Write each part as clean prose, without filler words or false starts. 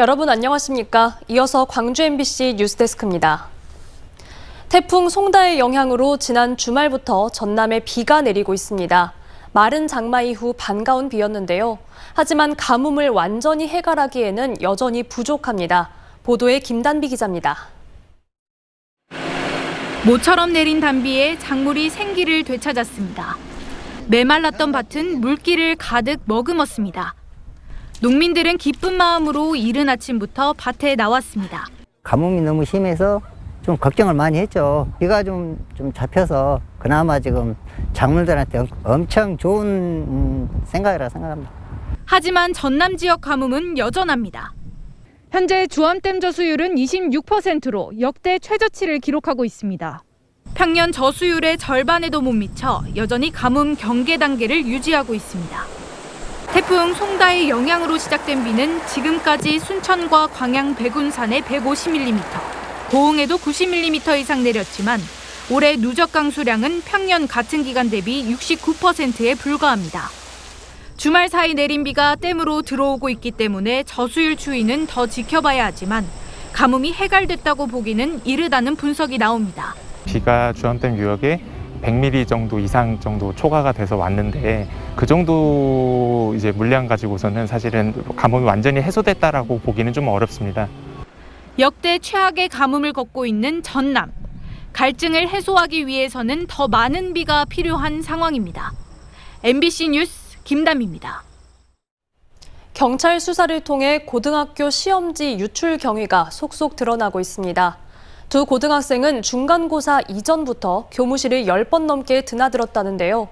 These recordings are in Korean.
여러분 안녕하십니까? 이어서 광주 MBC 뉴스데스크입니다. 태풍 송다의 영향으로 지난 주말부터 전남에 비가 내리고 있습니다. 마른 장마 이후 반가운 비였는데요. 하지만 가뭄을 완전히 해결하기에는 여전히 부족합니다. 보도에 김단비 기자입니다. 모처럼 내린 단비에 작물이 생기를 되찾았습니다. 메말랐던 밭은 물기를 가득 머금었습니다. 농민들은 기쁜 마음으로 이른 아침부터 밭에 나왔습니다. 가뭄이 너무 심해서 좀 걱정을 많이 했죠. 비가 좀 잡혀서 그나마 지금 작물들한테 엄청 좋은 생각이라 생각합니다. 하지만 전남 지역 가뭄은 여전합니다. 현재 주암댐 저수율은 26%로 역대 최저치를 기록하고 있습니다. 평년 저수율의 절반에도 못 미쳐 여전히 가뭄 경계 단계를 유지하고 있습니다. 태풍 송다의 영향으로 시작된 비는 지금까지 순천과 광양 백운산에 150mm, 고흥에도 90mm 이상 내렸지만 올해 누적 강수량은 평년 같은 기간 대비 69%에 불과합니다. 주말 사이 내린 비가 댐으로 들어오고 있기 때문에 저수율 추이는 더 지켜봐야 하지만 가뭄이 해결됐다고 보기는 이르다는 분석이 나옵니다. 비가 주암댐 유역에 100mm 정도 이상 정도 초과가 돼서 왔는데 그 정도 이제 물량 가지고서는 사실은 가뭄이 완전히 해소됐다라고 보기는 좀 어렵습니다. 역대 최악의 가뭄을 겪고 있는 전남. 갈증을 해소하기 위해서는 더 많은 비가 필요한 상황입니다. MBC 뉴스 김담입니다. 경찰 수사를 통해 고등학교 시험지 유출 경위가 속속 드러나고 있습니다. 두 고등학생은 중간고사 이전부터 교무실을 10번 넘게 드나들었다는데요.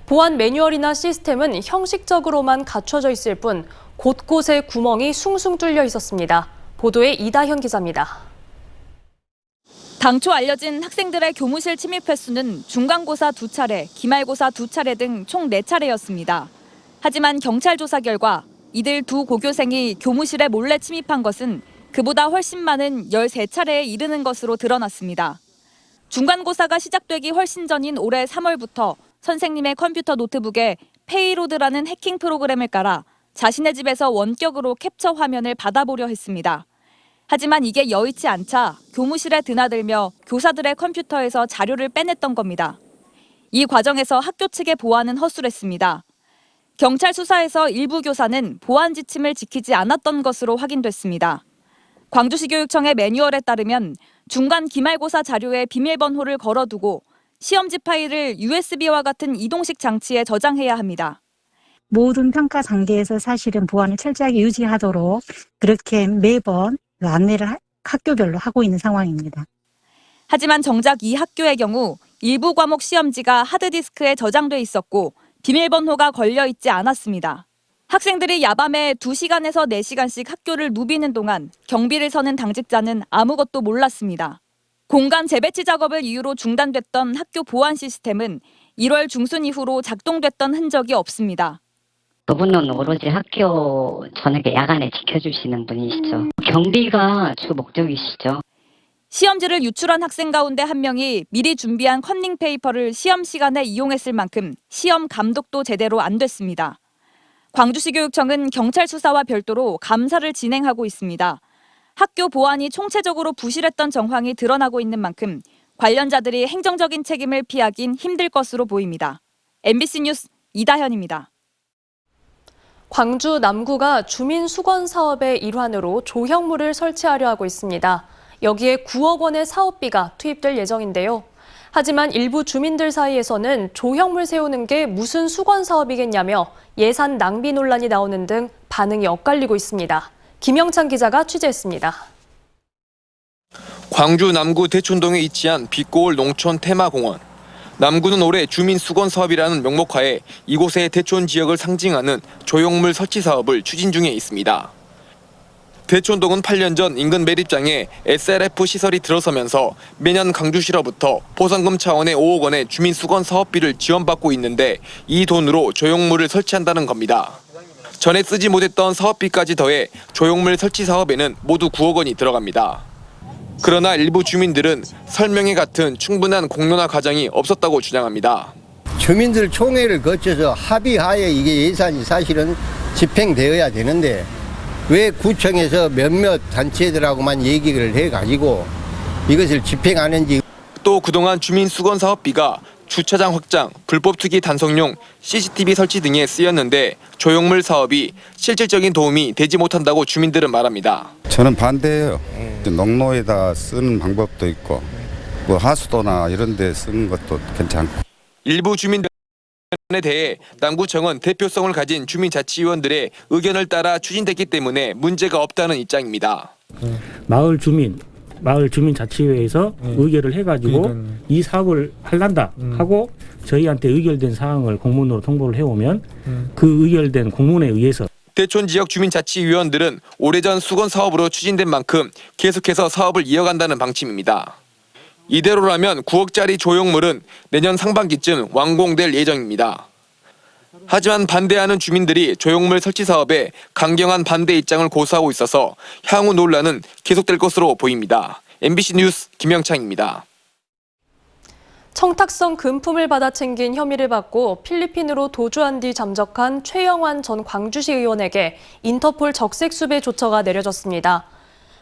보안 매뉴얼이나 시스템은 형식적으로만 갖춰져 있을 뿐 곳곳에 구멍이 숭숭 뚫려 있었습니다. 보도에 이다현 기자입니다. 당초 알려진 학생들의 교무실 침입 횟수는 중간고사 2차례, 기말고사 2차례 등 총 4차례였습니다. 하지만 경찰 조사 결과 이들 두 고교생이 교무실에 몰래 침입한 것은 그보다 훨씬 많은 13차례에 이르는 것으로 드러났습니다. 중간고사가 시작되기 훨씬 전인 올해 3월부터 선생님의 컴퓨터 노트북에 페이로드라는 해킹 프로그램을 깔아 자신의 집에서 원격으로 캡처 화면을 받아보려 했습니다. 하지만 이게 여의치 않자 교무실에 드나들며 교사들의 컴퓨터에서 자료를 빼냈던 겁니다. 이 과정에서 학교 측의 보안은 허술했습니다. 경찰 수사에서 일부 교사는 보안 지침을 지키지 않았던 것으로 확인됐습니다. 광주시 교육청의 매뉴얼에 따르면 중간 기말고사 자료에 비밀번호를 걸어두고 시험지 파일을 USB와 같은 이동식 장치에 저장해야 합니다. 모든 평가 단계에서 사실은 보안을 철저하게 유지하도록 그렇게 매번 안내를 학교별로 하고 있는 상황입니다. 하지만 정작 이 학교의 경우 일부 과목 시험지가 하드디스크에 저장돼 있었고 비밀번호가 걸려 있지 않았습니다. 학생들이 야밤에 2시간에서 4시간씩 학교를 누비는 동안 경비를 서는 당직자는 아무것도 몰랐습니다. 공간 재배치 작업을 이유로 중단됐던 학교 보안 시스템은 1월 중순 이후로 작동됐던 흔적이 없습니다. 그분은 오로지 학교 저녁에 야간에 지켜주시는 분이시죠. 경비가 주 목적이시죠. 시험지를 유출한 학생 가운데 한 명이 미리 준비한 컨닝 페이퍼를 시험 시간에 이용했을 만큼 시험 감독도 제대로 안 됐습니다. 광주시 교육청은 경찰 수사와 별도로 감사를 진행하고 있습니다. 학교 보안이 총체적으로 부실했던 정황이 드러나고 있는 만큼 관련자들이 행정적인 책임을 피하긴 힘들 것으로 보입니다. MBC 뉴스 이다현입니다. 광주 남구가 주민 수건 사업의 일환으로 조형물을 설치하려 하고 있습니다. 여기에 9억 원의 사업비가 투입될 예정인데요. 하지만 일부 주민들 사이에서는 조형물 세우는 게 무슨 수건 사업이겠냐며 예산 낭비 논란이 나오는 등 반응이 엇갈리고 있습니다. 김영찬 기자가 취재했습니다. 광주 남구 대촌동에 위치한 빛고울 농촌 테마공원. 남구는 올해 주민 수건 사업이라는 명목하에 이곳의 대촌 지역을 상징하는 조형물 설치 사업을 추진 중에 있습니다. 대촌동은 8년 전 인근 매립장에 SRF 시설이 들어서면서 매년 광주시로부터 보상금 차원의 5억 원의 주민 수건 사업비를 지원받고 있는데 이 돈으로 조형물을 설치한다는 겁니다. 전에 쓰지 못했던 사업비까지 더해 조형물 설치 사업에는 모두 9억 원이 들어갑니다. 그러나 일부 주민들은 설명회 같은 충분한 공론화 과정이 없었다고 주장합니다. 주민들 총회를 거쳐서 합의하에 이게 예산이 사실은 집행되어야 되는데 왜 구청에서 몇몇 단체들하고만 얘기를 해가지고 이것을 집행하는지. 또 그동안 주민 수건 사업비가 주차장 확장, 불법 투기 단속용 CCTV 설치 등에 쓰였는데 조형물 사업이 실질적인 도움이 되지 못한다고 주민들은 말합니다. 저는 반대예요. 농로에다 쓰는 방법도 있고 뭐 하수도나 이런 데 쓰는 것도 괜찮고. 일부 주민들에 대해 남구청은 대표성을 가진 주민자치위원들의 의견을 따라 추진됐기 때문에 문제가 없다는 입장입니다. 마을 주민자치회에서 의결을 해가지고 이 사업을 할란다 하고 저희한테 의결된 사항을 공문으로 통보를 해오면 그 의결된 공문에 의해서 대촌 지역 주민자치위원들은 오래전 수건 사업으로 추진된 만큼 계속해서 사업을 이어간다는 방침입니다. 이대로라면 9억짜리 조형물은 내년 상반기쯤 완공될 예정입니다. 하지만 반대하는 주민들이 조형물 설치 사업에 강경한 반대 입장을 고수하고 있어서 향후 논란은 계속될 것으로 보입니다. MBC 뉴스 김영창입니다. 청탁성 금품을 받아 챙긴 혐의를 받고 필리핀으로 도주한 뒤 잠적한 최영환 전 광주시 의원에게 인터폴 적색수배 조처가 내려졌습니다.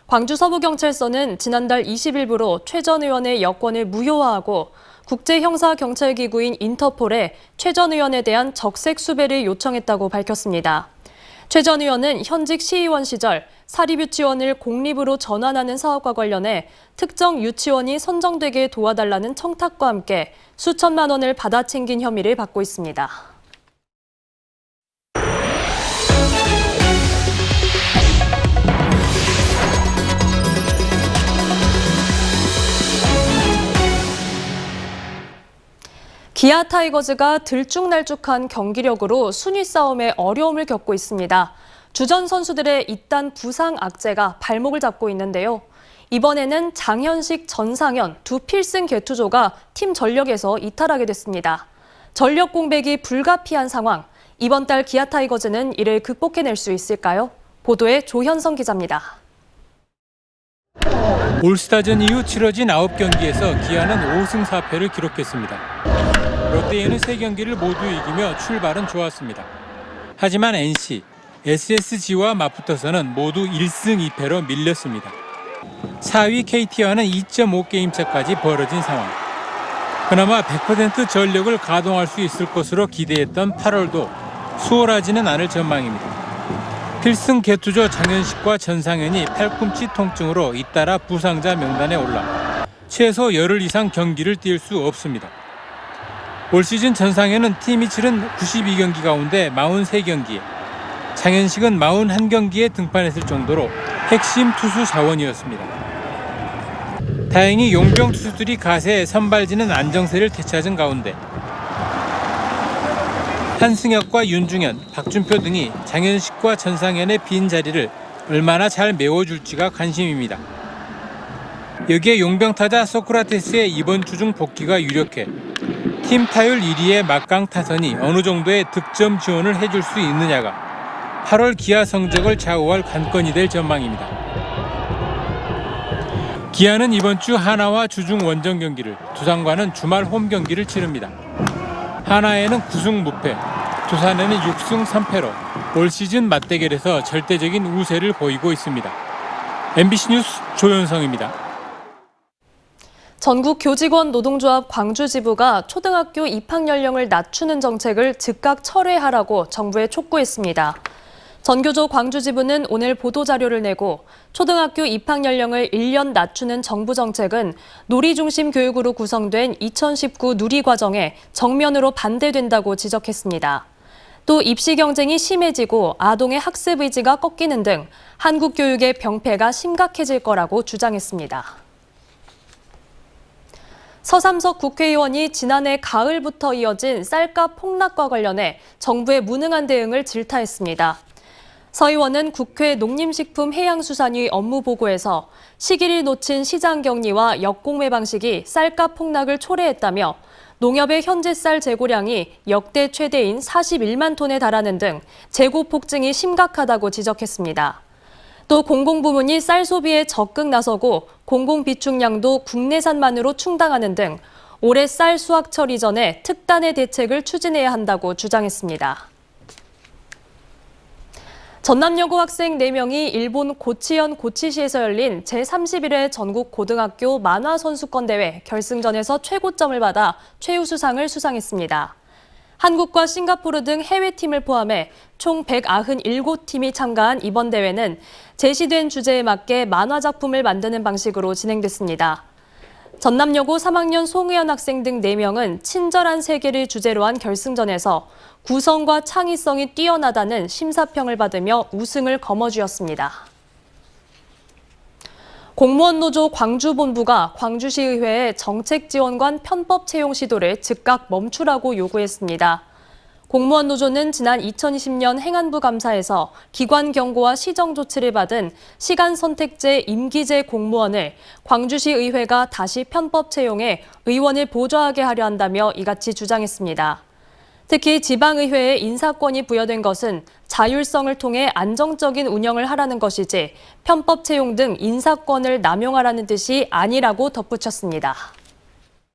광주 서부경찰서는 지난달 20일부로 최 전 의원의 여권을 무효화하고 국제형사경찰기구인 인터폴에 최 전 의원에 대한 적색 수배를 요청했다고 밝혔습니다. 최 전 의원은 현직 시의원 시절 사립유치원을 공립으로 전환하는 사업과 관련해 특정 유치원이 선정되게 도와달라는 청탁과 함께 수천만 원을 받아 챙긴 혐의를 받고 있습니다. 기아 타이거즈가 들쭉날쭉한 경기력으로 순위 싸움에 어려움을 겪고 있습니다. 주전 선수들의 잇단 부상 악재가 발목을 잡고 있는데요. 이번에는 장현식, 전상현 두 필승 개투조가 팀 전력에서 이탈하게 됐습니다. 전력 공백이 불가피한 상황. 이번 달 기아 타이거즈는 이를 극복해낼 수 있을까요? 보도에 조현성 기자입니다. 올스타전 이후 치러진 9경기에서 기아는 5승 4패를 기록했습니다. 롯데에는 3경기를 모두 이기며 출발은 좋았습니다. 하지만 NC, SSG와 맞붙어서는 모두 1승 2패로 밀렸습니다. 4위 KT와는 2.5게임 차까지 벌어진 상황. 그나마 100% 전력을 가동할 수 있을 것으로 기대했던 8월도 수월하지는 않을 전망입니다. 필승 개투조 장현식과 전상현이 팔꿈치 통증으로 잇따라 부상자 명단에 올라 최소 열흘 이상 경기를 뛸 수 없습니다. 올 시즌 전상현은 팀이 치른 92경기 가운데 43경기에, 장현식은 41경기에 등판했을 정도로 핵심 투수 자원이었습니다. 다행히 용병 투수들이 가세에 선발진은 안정세를 되찾은 가운데 한승혁과 윤중현, 박준표 등이 장현식과 전상현의 빈 자리를 얼마나 잘 메워줄지가 관심입니다. 여기에 용병 타자 소크라테스의 이번 주 중 복귀가 유력해 팀 타율 1위의 막강 타선이 어느 정도의 득점 지원을 해줄 수 있느냐가 8월 기아 성적을 좌우할 관건이 될 전망입니다. 기아는 이번 주 하나와 주중 원정 경기를, 두산과는 주말 홈 경기를 치릅니다. 하나에는 9승 무패, 두산에는 6승 3패로 올 시즌 맞대결에서 절대적인 우세를 보이고 있습니다. MBC 뉴스 조현성입니다. 전국 교직원 노동조합 광주지부가 초등학교 입학 연령을 낮추는 정책을 즉각 철회하라고 정부에 촉구했습니다. 전교조 광주지부는 오늘 보도자료를 내고 초등학교 입학 연령을 1년 낮추는 정부 정책은 놀이 중심 교육으로 구성된 2019 누리과정에 정면으로 반대된다고 지적했습니다. 또 입시 경쟁이 심해지고 아동의 학습 의지가 꺾이는 등 한국 교육의 병폐가 심각해질 거라고 주장했습니다. 서삼석 국회의원이 지난해 가을부터 이어진 쌀값 폭락과 관련해 정부의 무능한 대응을 질타했습니다. 서 의원은 국회 농림식품해양수산위 업무보고에서 시기를 놓친 시장 격리와 역공매 방식이 쌀값 폭락을 초래했다며 농협의 현재 쌀 재고량이 역대 최대인 41만 톤에 달하는 등 재고 폭증이 심각하다고 지적했습니다. 또 공공부문이 쌀 소비에 적극 나서고 공공비축량도 국내산만으로 충당하는 등 올해 쌀 수확철 이전에 특단의 대책을 추진해야 한다고 주장했습니다. 전남여고 학생 4명이 일본 고치현 고치시에서 열린 제31회 전국 고등학교 만화 선수권 대회 결승전에서 최고점을 받아 최우수상을 수상했습니다. 한국과 싱가포르 등 해외팀을 포함해 총 197팀이 참가한 이번 대회는 제시된 주제에 맞게 만화 작품을 만드는 방식으로 진행됐습니다. 전남여고 3학년 송의연 학생 등 4명은 친절한 세계를 주제로 한 결승전에서 구성과 창의성이 뛰어나다는 심사평을 받으며 우승을 거머쥐었습니다. 공무원 노조 광주본부가 광주시의회에 정책지원관 편법 채용 시도를 즉각 멈추라고 요구했습니다. 공무원 노조는 지난 2020년 행안부 감사에서 기관 경고와 시정 조치를 받은 시간 선택제 임기제 공무원을 광주시 의회가 다시 편법 채용해 의원을 보좌하게 하려 한다며 이같이 주장했습니다. 특히 지방의회에 인사권이 부여된 것은 자율성을 통해 안정적인 운영을 하라는 것이지 편법 채용 등 인사권을 남용하라는 뜻이 아니라고 덧붙였습니다.